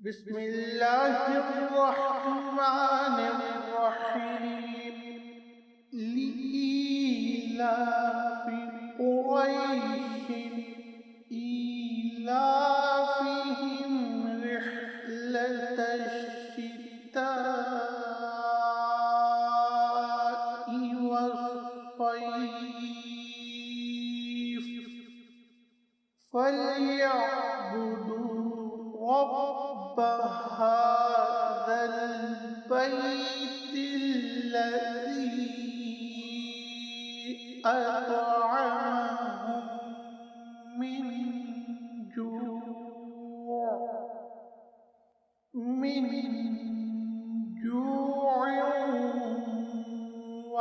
बिस्मिल्लाहिर्रहमानिर्रहीम। लिईलाफि क़ुरैशिन ईलाफिहिम रिह्लतश्शिताइ वस्सैफ़ फल्यअबुदू रब्ब हाज़ल बैतिल्लज़ी अत्अमहुम मिन जूअ व